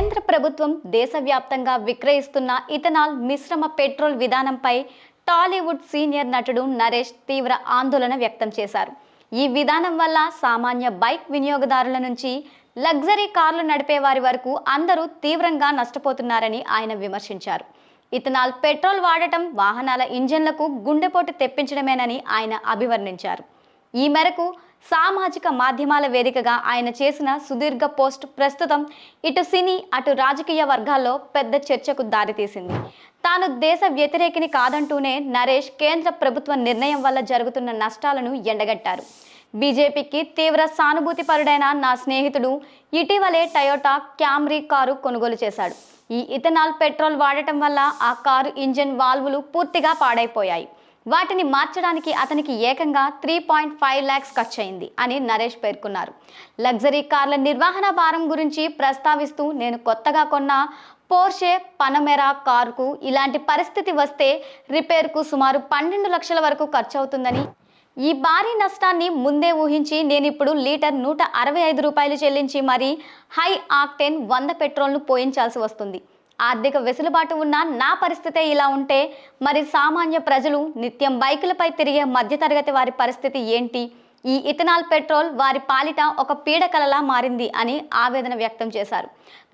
కేంద్ర ప్రభుత్వం దేశవ్యాప్తంగా విక్రయిస్తున్న ఇథనాల్ మిశ్రమ పెట్రోల్ విధానంపై టాలీవుడ్ సీనియర్ నటుడు నరేష్ తీవ్ర ఆందోళన వ్యక్తం చేశారు. ఈ విధానం వల్ల సామాన్య బైక్ వినియోగదారుల నుంచి లగ్జరీ కార్లు నడిపే వారి వరకు అందరూ తీవ్రంగా నష్టపోతున్నారని ఆయన విమర్శించారు. ఇథనాల్ పెట్రోల్ వాడటం వాహనాల ఇంజన్లకు గుండెపోటు తెప్పించడమేనని ఆయన అభివర్ణించారు. ఈ మేరకు సామాజిక మాధ్యమాల వేదికగా ఆయన చేసిన సుదీర్ఘ పోస్ట్ ప్రస్తుతం ఇటు సినీ అటు రాజకీయ వర్గాల్లో పెద్ద చర్చకు దారితీసింది. తాను దేశ వ్యతిరేకిని కాదంటూనే నరేష్ కేంద్ర ప్రభుత్వ నిర్ణయం వల్ల జరుగుతున్న నష్టాలను ఎండగట్టారు. బీజేపీకి తీవ్ర సానుభూతిపరుడైన నా స్నేహితుడు ఇటీవలే టయోటా క్యామ్రీ కారు కొనుగోలు చేశాడు. ఈ ఇథనాల్ పెట్రోల్ వాడటం వల్ల ఆ కారు ఇంజిన్ వాల్వులు పూర్తిగా పాడైపోయాయి. వాటిని మార్చడానికి అతనికి ఏకంగా 3.5 lakhs ఖర్చయింది అని నరేష్ పేర్కొన్నారు. లగ్జరీ కార్ల నిర్వహణ భారం గురించి ప్రస్తావిస్తూ నేను కొత్తగా కొన్న పోర్షే పనమెరా కారుకు ఇలాంటి పరిస్థితి వస్తే రిపేర్కు సుమారు 12 లక్షల వరకు ఖర్చు అవుతుందని, ఈ భారీ నష్టాన్ని ముందే ఊహించి నేనిప్పుడు లీటర్ 165 రూపాయలు చెల్లించి మరీ హై ఆక్టేన్ 100 పెట్రోల్ను పోయించాల్సి వస్తుంది. ఆర్థిక వెసులుబాటు ఉన్న నా పరిస్థితే ఇలా ఉంటే మరి సామాన్య ప్రజలు నిత్యం బైకులపై తిరిగే మధ్యతరగతి వారి పరిస్థితి ఏంటి? ఈ ఇథనాల్ పెట్రోల్ వారి పాలిట ఒక పీడకలలా మారింది అని ఆవేదన వ్యక్తం చేశారు.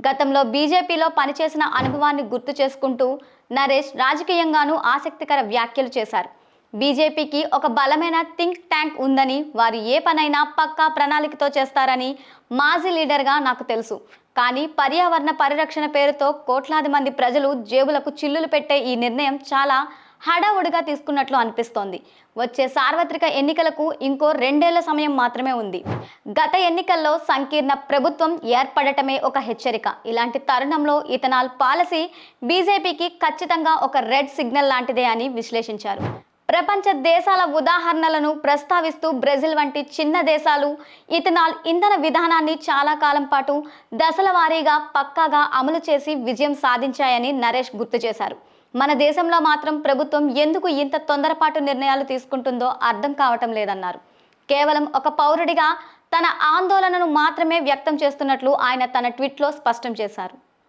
గతంలో బీజేపీలో పనిచేసిన అనుభవాన్ని గుర్తు చేసుకుంటూ నరేష్ రాజకీయంగానూ ఆసక్తికర వ్యాఖ్యలు చేశారు. బీజేపీకి ఒక బలమైన థింక్ ట్యాంక్ ఉందని, వారు ఏ పనైనా పక్కా ప్రణాళికతో చేస్తారని మాజీ లీడర్గా నాకు తెలుసు. కానీ పర్యావరణ పరిరక్షణ పేరుతో కోట్లాది మంది ప్రజలు జేబులకు చిల్లులు పెట్టే ఈ నిర్ణయం చాలా హడావుడిగా తీసుకున్నట్లు అనిపిస్తోంది. వచ్చే సార్వత్రిక ఎన్నికలకు ఇంకో 2 ఏళ్ల సమయం మాత్రమే ఉంది. గత ఎన్నికల్లో సంకీర్ణ ప్రభుత్వం ఏర్పడటమే ఒక హెచ్చరిక. ఇలాంటి తరుణంలో ఇథనాల్ పాలసీ బీజేపీకి ఖచ్చితంగా ఒక రెడ్ సిగ్నల్ లాంటిదే అని విశ్లేషించారు. ప్రపంచ దేశాల ఉదాహరణలను ప్రస్తావిస్తూ బ్రెజిల్ వంటి చిన్న దేశాలు ఇథనాల్ ఇంధన విధానాన్ని చాలా కాలం పాటు దశల వారీగా పక్కాగా అమలు చేసి విజయం సాధించాయని నరేష్ గుర్తు చేశారు. మన దేశంలో మాత్రం ప్రభుత్వం ఎందుకు ఇంత తొందరపాటు నిర్ణయాలు తీసుకుంటుందో అర్థం కావటం లేదన్నారు. కేవలం ఒక పౌరుడిగా తన ఆందోళనను మాత్రమే వ్యక్తం చేస్తున్నట్లు ఆయన తన ట్వీట్లో స్పష్టం చేశారు.